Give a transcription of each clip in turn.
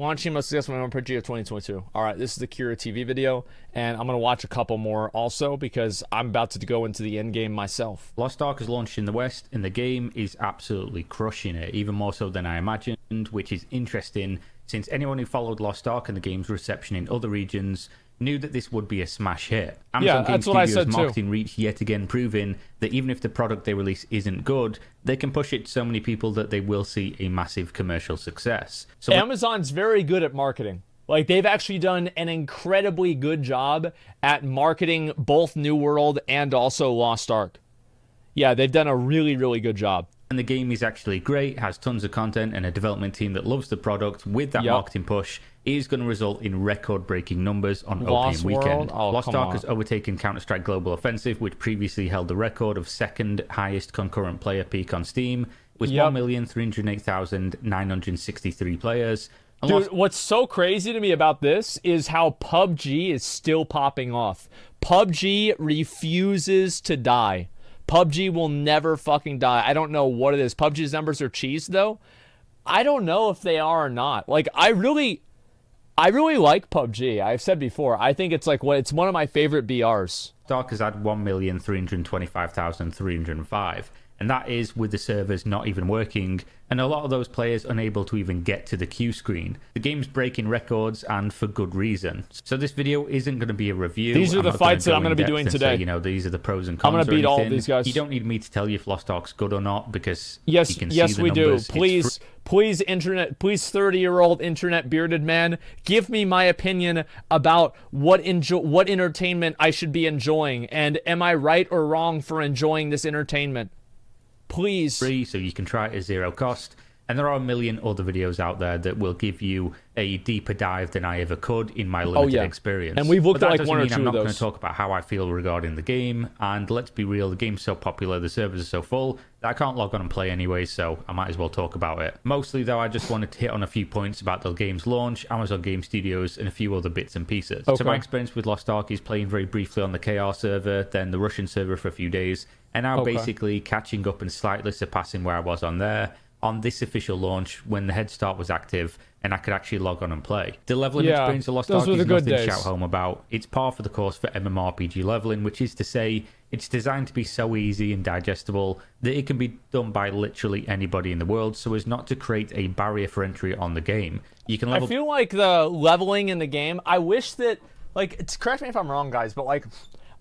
launching Most Successful New MMORPG of 2022. All right, this is the KiraTV video, and I'm going to watch a couple more also because I'm about to go into the end game myself. Lost Ark has launched in the West, and the game is absolutely crushing it, even more so than I imagined, which is interesting since anyone who followed Lost Ark and the game's reception in other regions knew that this would be a smash hit. Amazon Game Studios' marketing reach yet again proving that even if the product they release isn't good, they can push it to so many people that they will see a massive commercial success. So Amazon's very good at marketing. Like, they've actually done an incredibly good job at marketing both New World and also Lost Ark. Yeah, they've done a really, really good job. And the game is actually great, has tons of content, and a development team that loves the product. With that marketing push, is going to result in record-breaking numbers on opening weekend. Lost Ark has overtaken Counter-Strike Global Offensive, which previously held the record of second highest concurrent player peak on Steam, with 1,308,963 players. Dude, what's so crazy to me about this is how PUBG is still popping off. PUBG refuses to die. PUBG will never fucking die. I don't know what it is. PUBG's numbers are cheese, though. I don't know if they are or not. Like, I really like PUBG. I've said before, I think it's like it's one of my favorite BRs. Dark has had 1,325,305, and that is with the servers not even working, and a lot of those players unable to even get to the queue screen. The game's breaking records, and for good reason. So this video isn't going to be a review. These are the fights that I'm going to be doing today. Say, you know, these are the pros and cons. I'm going to beat all of these guys. You don't need me to tell you if Lost Ark's good or not, because yes, you can see the we numbers. do. Please, internet, please, 30-year-old internet bearded man, give me my opinion about what entertainment I should be enjoying, and am I right or wrong for enjoying this entertainment? Please. Free, so you can try it at zero cost. And there are a million other videos out there that will give you a deeper dive than I ever could in my limited experience. And we've looked at like one or two of those. I'm not going to talk about how I feel regarding the game. And let's be real, the game's so popular, the servers are so full, that I can't log on and play anyway, so I might as well talk about it. Mostly, though, I just wanted to hit on a few points about the game's launch, Amazon Game Studios, and a few other bits and pieces. So my experience with Lost Ark is playing very briefly on the KR server, then the Russian server for a few days, and now basically catching up and slightly surpassing where I was on there. On this official launch, when the head start was active and I could actually log on and play. The leveling experience of Lost Ark is nothing to shout home about. It's par for the course for MMORPG leveling, which is to say it's designed to be so easy and digestible that it can be done by literally anybody in the world, so as not to create a barrier for entry on the game. You can level. I feel like the leveling in the game, I wish that, like, correct me if I'm wrong, guys, but like,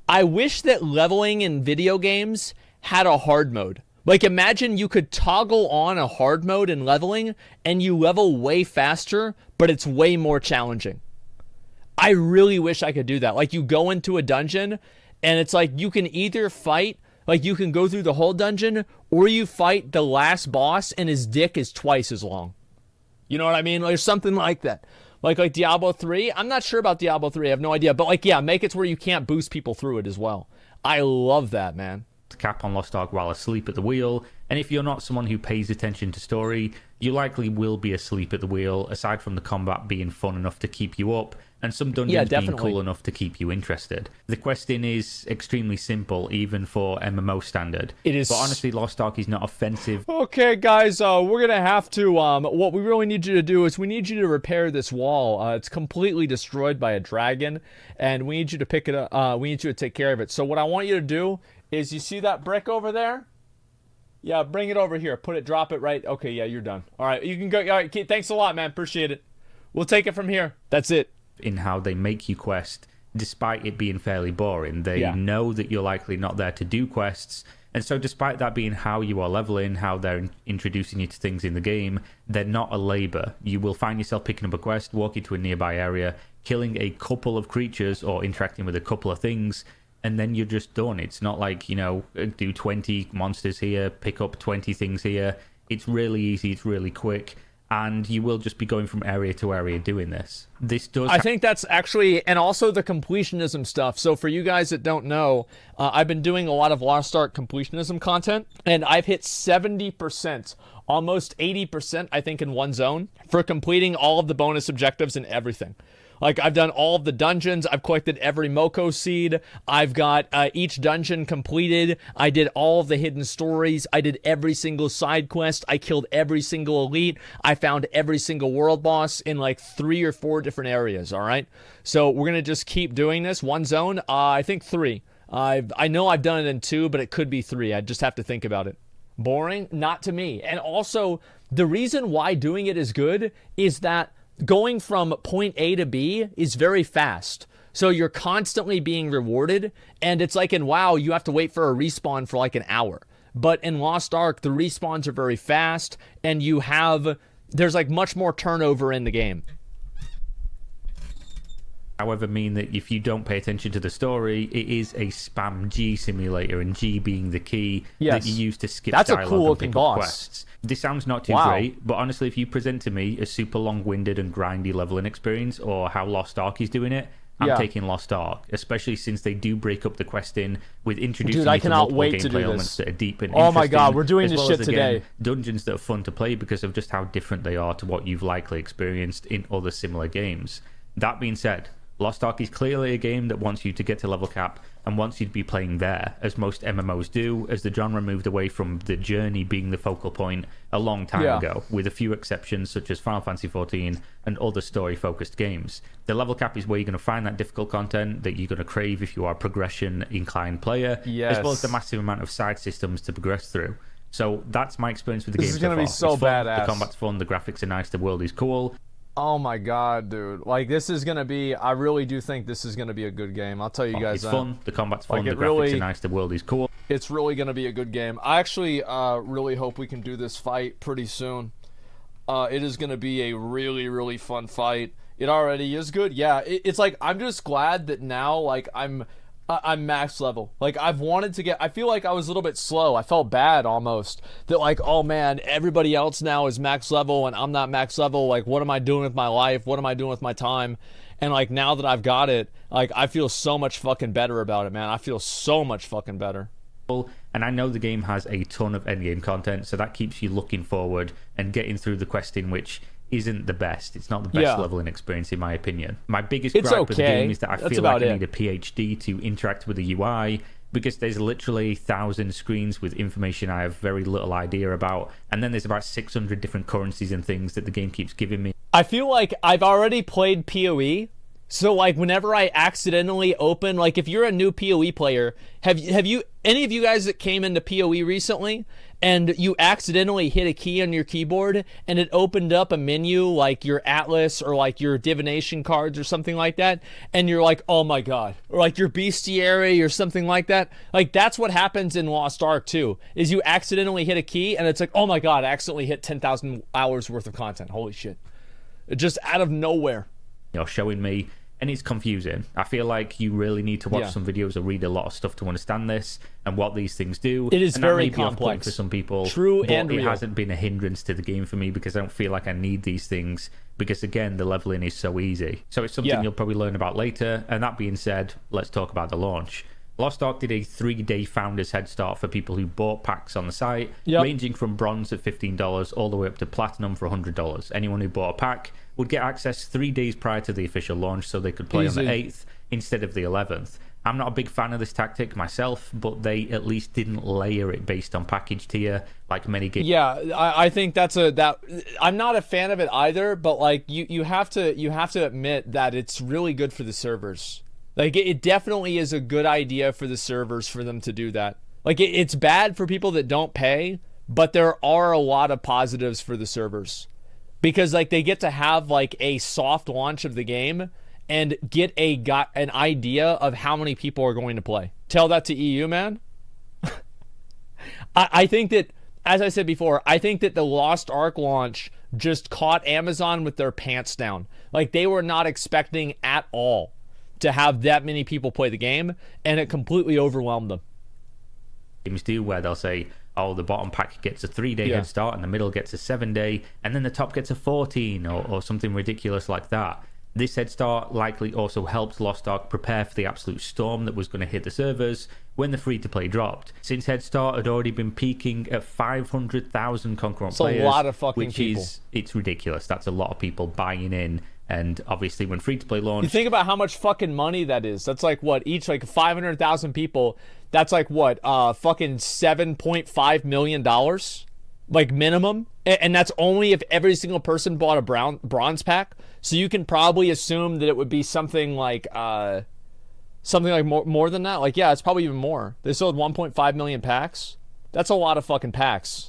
I wish that leveling in video games had a hard mode. Like, imagine you could toggle on a hard mode in leveling, and you level way faster, but it's way more challenging. I really wish I could do that. Like, you go into a dungeon, and it's like you can either fight, like you can go through the whole dungeon, or you fight the last boss, and his dick is twice as long. You know what I mean? Like, something like that. Like Diablo 3. I'm not sure about Diablo 3. I have no idea. But, like, yeah, make it to where you can't boost people through it as well. I love that, man. Cap on Lost Ark while asleep at the wheel, and if you're not someone who pays attention to story, you likely will be asleep at the wheel, aside from the combat being fun enough to keep you up and some dungeons being cool enough to keep you interested. The questing is extremely simple, even for MMO standard. It is. But honestly, Lost Ark is not offensive. Okay, guys, we're gonna have to, what we really need you to do is we need you to repair this wall. It's completely destroyed by a dragon, and we need you to pick it up, we need you to take care of it. So what I want you to do is, you see that brick over there? Yeah, bring it over here. Drop it right. Okay, yeah, you're done. All right, you can go. All right, thanks a lot, man. Appreciate it. We'll take it from here. That's it. In how they make you quest, despite it being fairly boring. They know that you're likely not there to do quests, and so despite that being how you are leveling, how they're introducing you to things in the game, they're not a labor. You will find yourself picking up a quest, walking to a nearby area, killing a couple of creatures or interacting with a couple of things, and then you're just done. It's not like, you know, do 20 monsters here, pick up 20 things here. It's really easy, it's really quick, and you will just be going from area to area doing this. I think that's actually, and also the completionism stuff. So for you guys that don't know, I've been doing a lot of Lost Ark completionism content, and I've hit 70%, almost 80%, I think, in one zone for completing all of the bonus objectives and everything. Like, I've done all of the dungeons. I've collected every Moko seed. I've got each dungeon completed. I did all of the hidden stories. I did every single side quest. I killed every single elite. I found every single world boss in like 3 or 4 different areas, all right? So we're going to just keep doing this. One zone, I think 3. I know I've done it in 2, but it could be 3. I just have to think about it. Boring? Not to me. And also, the reason why doing it is good is that going from point A to B is very fast. So you're constantly being rewarded, and it's like in WoW, you have to wait for a respawn for like an hour. But in Lost Ark, the respawns are very fast, and there's like much more turnover in the game. However, mean that if you don't pay attention to the story, it is a spam G simulator, and G being the key that you use to skip dialogue and pick up quests. This sounds not too great, but honestly, if you present to me a super long-winded and grindy leveling experience, or how Lost Ark is doing it, I'm taking Lost Ark, especially since they do break up the questing with introducing you to multiple gameplay elements that are deep and interesting. Oh my god, we're doing this shit today. Dungeons that are fun to play because of just how different they are to what you've likely experienced in other similar games. That being said, Lost Ark is clearly a game that wants you to get to level cap and wants you to be playing there, as most MMOs do, as the genre moved away from the journey being the focal point a long time ago, with a few exceptions such as Final Fantasy XIV and other story-focused games. The level cap is where you're going to find that difficult content that you're going to crave if you are a progression-inclined player, as well as the massive amount of side systems to progress through. So that's my experience with the game so far. This is going to be so badass. The combat's fun, the graphics are nice, the world is cool. Oh my god, dude. Like, this is going to be... I really do think this is going to be a good game. I'll tell you guys It's that. fun, the combat's fun, the graphics are nice, the world is cool. It's really going to be a good game. I actually really hope we can do this fight pretty soon. It is going to be a really, really fun fight. It already is good. Yeah, it's like, I'm just glad that now, like, I'm max level. Like, I've wanted to get... I feel like I was a little bit slow. I felt bad almost. That, like, oh man, everybody else now is max level and I'm not max level. Like, what am I doing with my life? What am I doing with my time? And, like, now that I've got it, like, I feel so much fucking better about it, man. I feel so much fucking better. And I know the game has a ton of endgame content, so that keeps you looking forward and getting through the questing, which isn't the best. It's not the best leveling experience in my opinion. My biggest gripe with the game is that I feel like I need a PhD to interact with the UI, because there's literally 1,000 screens with information I have very little idea about, and then there's about 600 different currencies and things that the game keeps giving me. I feel like I've already played PoE, so like whenever I accidentally open, like if you're a new PoE player, have you any of you guys that came into PoE recently and you accidentally hit a key on your keyboard and it opened up a menu like your Atlas or like your divination cards or something like that, and you're like, oh my god, or like your bestiary or something like that? Like, that's what happens in Lost Ark too, is you accidentally hit a key and it's like, oh my god, I accidentally hit 10,000 hours worth of content. Holy shit. Just out of nowhere. You're showing me, and it's confusing. I feel like you really need to watch some videos or read a lot of stuff to understand this and what these things do. It is and very that may be complex for some people. True, but and real. It hasn't been a hindrance to the game for me because I don't feel like I need these things, because again, the leveling is so easy. So it's something you'll probably learn about later. And that being said, let's talk about the launch. Lost Ark did a 3-day founder's head start for people who bought packs on the site, ranging from bronze at $15 all the way up to platinum for $100. Anyone who bought a pack would get access 3 days prior to the official launch, so they could play on the 8th instead of the 11th. I'm not a big fan of this tactic myself, but they at least didn't layer it based on package tier like many games. Yeah, I think I'm not a fan of it either, but like you have to admit that it's really good for the servers. Like, it definitely is a good idea for the servers for them to do that. Like, it's bad for people that don't pay, but there are a lot of positives for the servers. Because, like, they get to have, like, a soft launch of the game and get an idea of how many people are going to play. Tell that to EU, man. I think that, as I said before, I think that the Lost Ark launch just caught Amazon with their pants down. Like, they were not expecting at all to have that many people play the game, and it completely overwhelmed them. Games do, where they'll say, oh, the bottom pack gets a 3-day head start and the middle gets a 7-day, and then the top gets a 14 or something ridiculous like that. This head start likely also helped Lost Ark prepare for the absolute storm that was going to hit the servers when the free-to-play dropped. Since head start had already been peaking at 500,000 concurrent players, a lot of fucking people. It's ridiculous. That's a lot of people buying in And obviously, when free-to-play launched... You think about how much fucking money that is. That's like, what, each, like, 500,000 people, that's like, what, fucking $7.5 million? Like, minimum? And that's only if every single person bought a bronze pack. So you can probably assume that it would be something like more than that. Like, yeah, it's probably even more. They sold 1.5 million packs. That's a lot of fucking packs.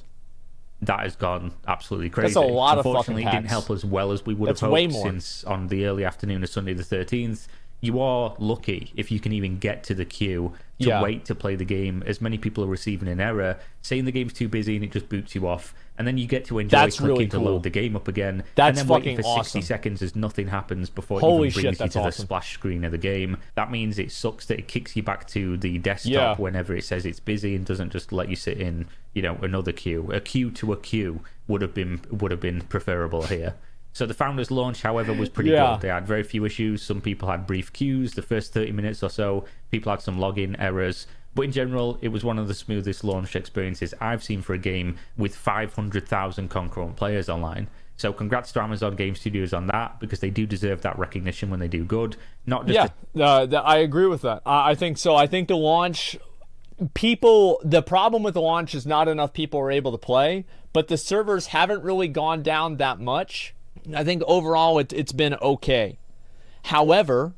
That has gone absolutely crazy. That's a lot of fucking Unfortunately, it didn't help as well as we would have hoped, way more. Since on the early afternoon of Sunday the 13th, you are lucky if you can even get to the queue to wait to play the game. As many people are receiving an error saying the game's too busy and it just boots you off, and then you get to enjoy clicking to load the game up again. That's and then fucking waiting for 60 awesome. seconds as nothing happens before Holy it even brings shit, you to that's the splash screen of the game. That means it sucks that it kicks you back to the desktop whenever it says it's busy and doesn't just let you sit in, you know, another queue. A queue to a queue would have been preferable here. So the Founders launch, however, was pretty good. They had very few issues. Some people had brief queues the first 30 minutes or so. People had some login errors. But in general, it was one of the smoothest launch experiences I've seen for a game with 500,000 concurrent players online. So congrats to Amazon Game Studios on that, because they do deserve that recognition when they do good. Not just I agree with that. I think so. I think the launch... the problem with the launch is not enough people are able to play, but the servers haven't really gone down that much. I think overall it's been okay. However,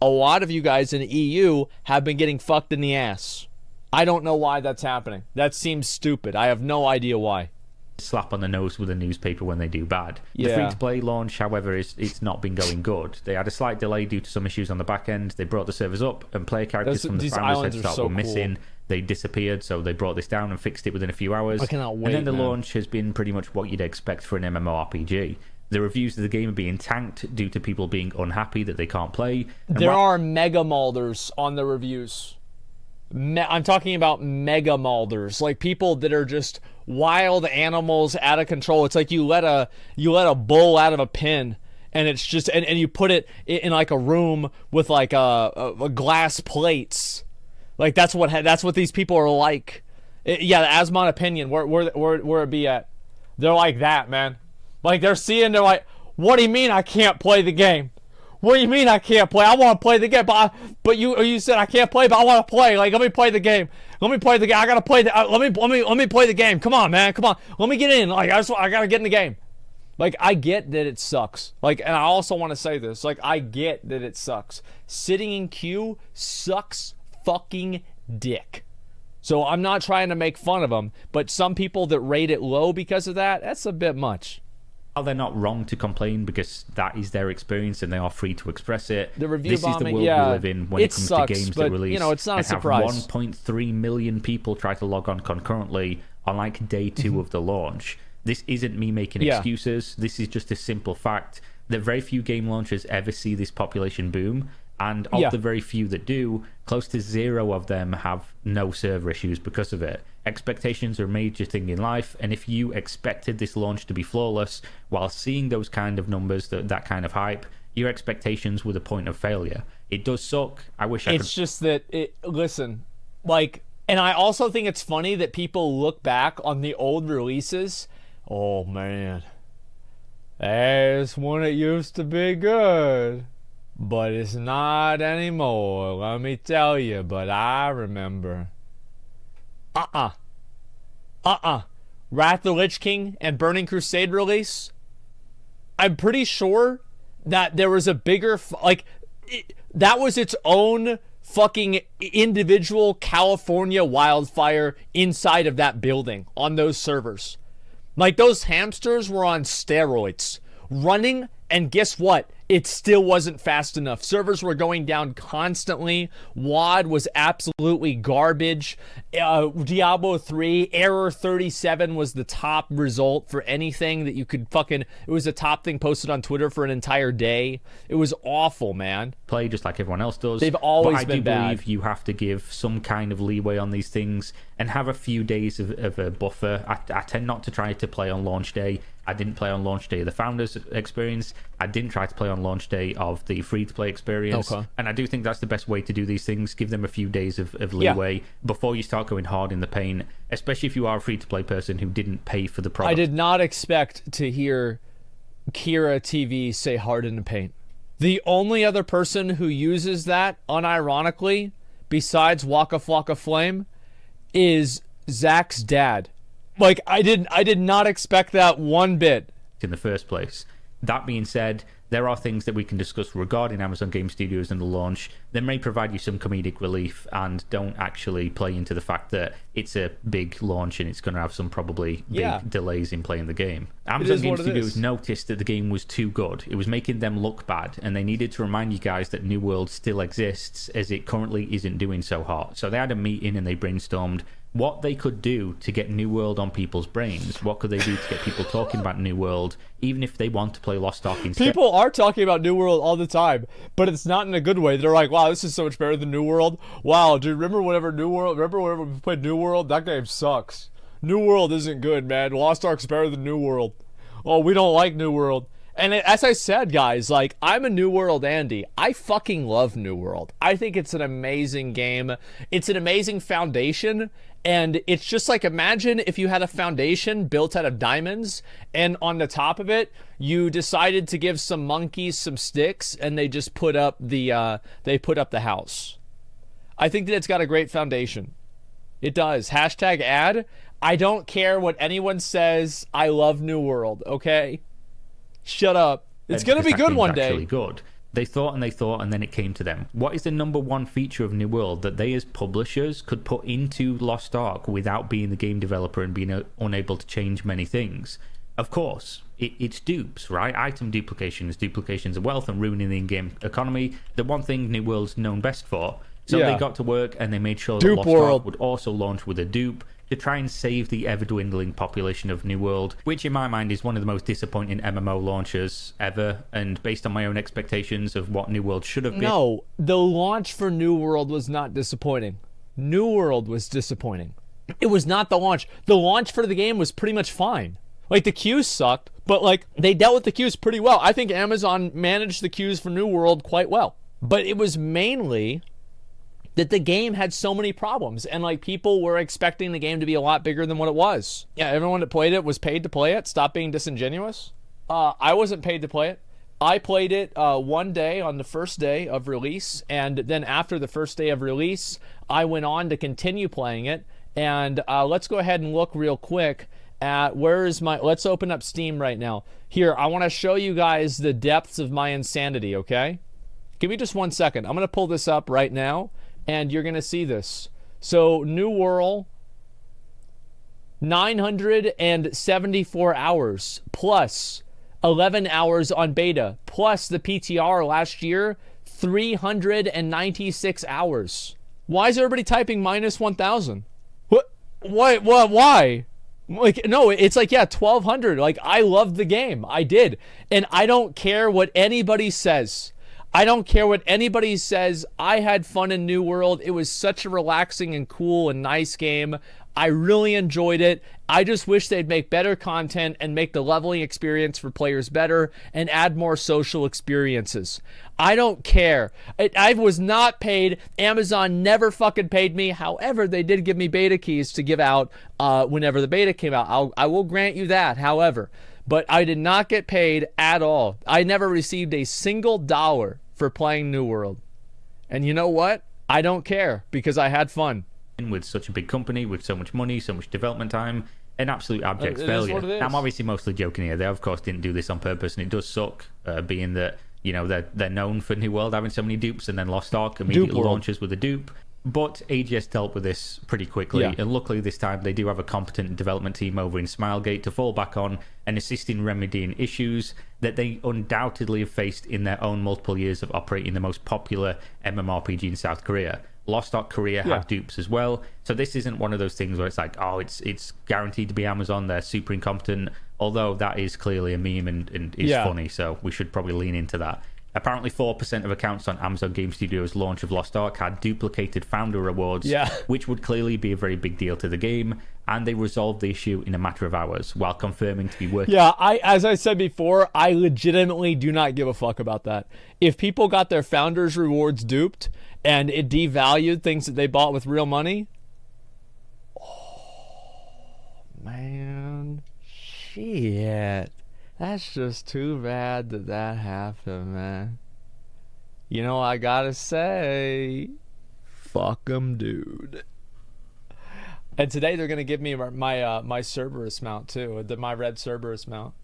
a lot of you guys in the EU have been getting fucked in the ass. I don't know why that's happening. That seems stupid. I have no idea why. Slap on the nose with a newspaper when they do bad. The free-to-play launch, however, it's not been going good. They had a slight delay due to some issues on the back end. They brought the servers up, and player characters from the Founders head start were missing. They disappeared, so they brought this down and fixed it within a few hours. I cannot wait. And then the launch has been pretty much what you'd expect for an MMORPG. The reviews of the game are being tanked due to people being unhappy that they can't play. There are mega molders on the reviews. I'm talking about mega molders, like people that are just wild animals out of control. It's like you let a bull out of a pen, and it's just and you put it in like a room with like a glass plates. Like that's what these people are like. The Asmon opinion, where it be at? They're like that, man. Like they're like, what do you mean I can't play the game? What do you mean I can't play? I want to play the game, but you said I can't play, but I want to play. Like, let me play the game. Let me play the game. I gotta play let me play the game. Come on, man. Come on. Let me get in. Like I gotta get in the game. Like, I get that it sucks. Like, and I also want to say this. Like, I get that it sucks. Sitting in queue sucks fucking dick. So I'm not trying to make fun of them, but some people that rate it low because of that, that's a bit much. They're not wrong to complain, because that is their experience and they are free to express it. The review this bombing, is the world we live in when it comes sucks, to games but, that release. You know, it's not a surprise. Have 1.3 million people try to log on concurrently on like day 2 of the launch. This isn't me making excuses. This is just a simple fact that very few game launchers ever see this population boom. And of the very few that do, close to 0 of them have no server issues because of it. Expectations are a major thing in life, and if you expected this launch to be flawless while seeing those kind of numbers, that kind of hype, your expectations were the point of failure. It does suck. I wish I could... It's just that, listen, like, and I also think it's funny that people look back on the old releases. Oh, man. That's when it used to be good. But it's not anymore, let me tell you. But I remember. Wrath of the Lich King and Burning Crusade release. I'm pretty sure that there was a bigger... that was its own fucking individual California wildfire inside of that building on those servers. Like, those hamsters were on steroids. Running, and guess what? It still wasn't fast enough. Servers were going down constantly. WAD was absolutely garbage. Diablo 3, Error 37 was the top result for anything that you could fucking... It was the top thing posted on Twitter for an entire day. It was awful, man. Play just like everyone else does. They've always been bad. But I do believe you have to give some kind of leeway on these things and have a few days of a buffer. I tend not to try to play on launch day. I didn't play on launch day of the Founders experience. I didn't try to play on launch day of the free-to-play experience. Okay. And I do think that's the best way to do these things. Give them a few days of leeway before you start going hard in the paint, especially if you are a free-to-play person who didn't pay for the product. I did not expect to hear KiraTV say hard in the paint. The only other person who uses that unironically, besides Waka Flocka Flame, is Zach's dad. Like, I did not expect that one bit. In the first place. That being said, there are things that we can discuss regarding Amazon Game Studios and the launch that may provide you some comedic relief and don't actually play into the fact that it's a big launch and it's going to have some probably big delays in playing the game. Amazon Game Studios noticed that the game was too good. It was making them look bad, and they needed to remind you guys that New World still exists, as it currently isn't doing so hot. So they had a meeting and they brainstormed what they could do to get New World on people's brains. What could they do to get people talking about New World, even if they want to play Lost Ark instead? People are talking about New World all the time, but it's not in a good way. They're like, wow, this is so much better than New World. Wow, dude, remember whenever we played New World? That game sucks. New World isn't good, man. Lost Ark's better than New World. Oh, we don't like New World. And as I said, guys, like, I'm a New World Andy. I fucking love New World. I think it's an amazing game. It's an amazing foundation. And it's just like, imagine if you had a foundation built out of diamonds, and on the top of it, you decided to give some monkeys some sticks, and they just put up the house. I think that it's got a great foundation. It does. Hashtag ad. I don't care what anyone says. I love New World. Okay, shut up. It's gonna be good one day. Actually good. They thought, and then it came to them. What is the number one feature of New World that they as publishers could put into Lost Ark without being the game developer and being unable to change many things? Of course, it's dupes, right? Item duplications, duplications of wealth, and ruining the in-game economy. The one thing New World's known best for. So they got to work and they made sure that Lost Ark would also launch with a dupe to try and save the ever-dwindling population of New World, which in my mind is one of the most disappointing MMO launches ever, and based on my own expectations of what New World should have been. No, the launch for New World was not disappointing. New World was disappointing. It was not the launch. The launch for the game was pretty much fine. Like, the queues sucked, but, like, they dealt with the queues pretty well. I think Amazon managed the queues for New World quite well. But it was mainly that the game had so many problems, and like, people were expecting the game to be a lot bigger than what it was. Yeah, everyone that played it was paid to play it. Stop being disingenuous. I wasn't paid to play it. I played it one day on the first day of release, and then after the first day of release, I went on to continue playing it. And let's go ahead and look real quick at let's open up Steam right now. Here, I want to show you guys the depths of my insanity, okay? Give me just 1 second. I'm going to pull this up right now, and you're going to see this. So, New World, 974 hours, plus 11 hours on beta, plus the PTR last year, 396 hours. Why is everybody typing minus 1,000? What? Why? Like, no, it's like, yeah, 1,200. Like, I loved the game. I did. And I don't care what anybody says. I don't care what anybody says. I had fun in New World. It was such a relaxing and cool and nice game. I really enjoyed it. I just wish they'd make better content and make the leveling experience for players better and add more social experiences. I don't care. I was not paid. Amazon never fucking paid me. However, they did give me beta keys to give out whenever the beta came out. I will grant you that, however. But I did not get paid at all. I never received a single dollar for playing New World. And you know what? I don't care, because I had fun. With such a big company, with so much money, so much development time, an absolute abject failure. I'm obviously mostly joking here. They, of course, didn't do this on purpose, and it does suck, being that, you know, they're known for New World having so many dupes, and then Lost Ark immediately launches with a dupe. But AGS dealt with this pretty quickly, and luckily this time they do have a competent development team over in Smilegate to fall back on and assist in remedying issues that they undoubtedly have faced in their own multiple years of operating the most popular MMORPG in South Korea. Lost Ark Korea had dupes as well, so this isn't one of those things where it's like, oh, it's guaranteed to be Amazon, they're super incompetent, although that is clearly a meme and is funny, so we should probably lean into that. Apparently 4% of accounts on Amazon Game Studios' launch of Lost Ark had duplicated founder rewards, which would clearly be a very big deal to the game, and they resolved the issue in a matter of hours while confirming to be working. Yeah, as I said before, I legitimately do not give a fuck about that. If people got their founders' rewards duped and it devalued things that they bought with real money, oh, man, shit. That's just too bad that that happened, man. You know, I gotta say, fuck 'em, dude. And today they're gonna give me my Cerberus mount too, my red Cerberus mount.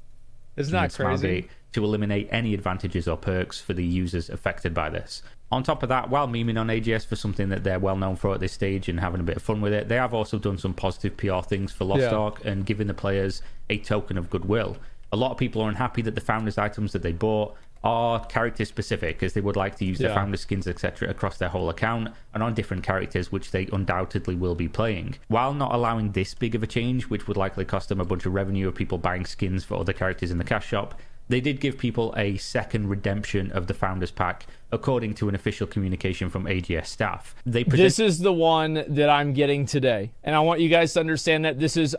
Isn't that crazy? To eliminate any advantages or perks for the users affected by this. On top of that, while memeing on AGS for something that they're well known for at this stage and having a bit of fun with it, they have also done some positive PR things for Lost Ark and given the players a token of goodwill. A lot of people are unhappy that the founders' items that they bought are character specific, as they would like to use their founder skins, etc., across their whole account and on different characters, which they undoubtedly will be playing. While not allowing this big of a change, which would likely cost them a bunch of revenue of people buying skins for other characters in the cash shop, they did give people a second redemption of the Founders Pack, according to an official communication from AGS staff. This is the one that I'm getting today. And I want you guys to understand that this is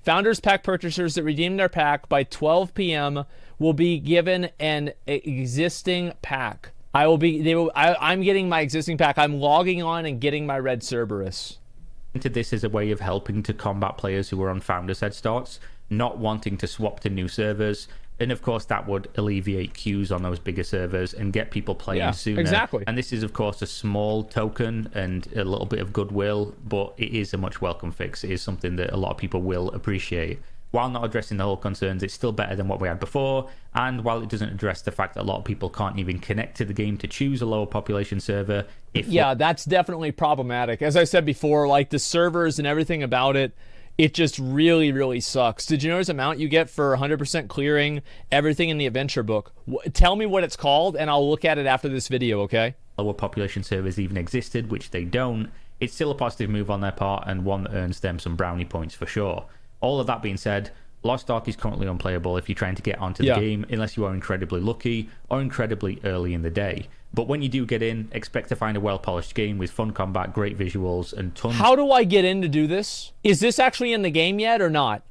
Founders Pack purchasers that redeem their pack by 12 p.m. will be given an existing pack. I'm getting my existing pack. I'm logging on and getting my red Cerberus. This is a way of helping to combat players who are on Founders head starts, not wanting to swap to new servers. And of course, that would alleviate queues on those bigger servers and get people playing sooner. Exactly. And this is, of course, a small token and a little bit of goodwill, but it is a much welcome fix. It is something that a lot of people will appreciate. While not addressing the whole concerns, it's still better than what we had before. And while it doesn't address the fact that a lot of people can't even connect to the game to choose a lower population server, that's definitely problematic. As I said before, like the servers and everything about it, it just really, really sucks. Did you notice the amount you get for 100% clearing everything in the adventure book? Tell me what it's called, and I'll look at it after this video, okay? Lower population servers even existed, which they don't. It's still a positive move on their part, and one that earns them some brownie points for sure. All of that being said, Lost Ark is currently unplayable if you're trying to get onto the game, unless you are incredibly lucky or incredibly early in the day. But when you do get in, expect to find a well-polished game with fun combat, great visuals, and tons... How do I get in to do this? Is this actually in the game yet or not?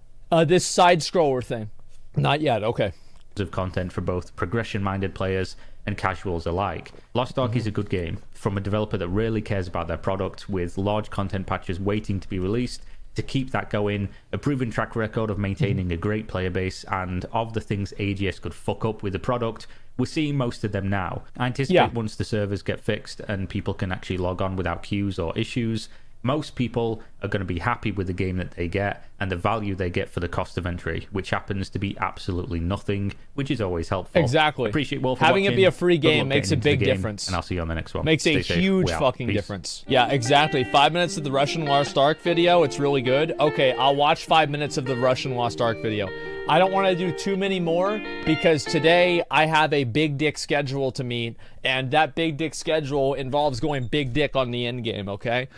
This side-scroller thing? Not yet, okay. ...of content for both progression-minded players and casuals alike. Lost Ark is a good game from a developer that really cares about their product, with large content patches waiting to be released to keep that going, a proven track record of maintaining a great player base, and of the things AGS could fuck up with the product, we're seeing most of them now. I anticipate once the servers get fixed and people can actually log on without queues or issues, most people are going to be happy with the game that they get and the value they get for the cost of entry, which happens to be absolutely nothing, which is always helpful. Exactly. Appreciate Will for having watching. it be a free game makes a big difference. And I'll see you on the next one. Makes a huge fucking difference. Yeah, exactly. 5 minutes of the Russian Lost Ark video. It's really good. Okay, I'll watch 5 minutes of the Russian Lost Ark video. I don't want to do too many more because today I have a big dick schedule to meet, and that big dick schedule involves going big dick on the end game, okay?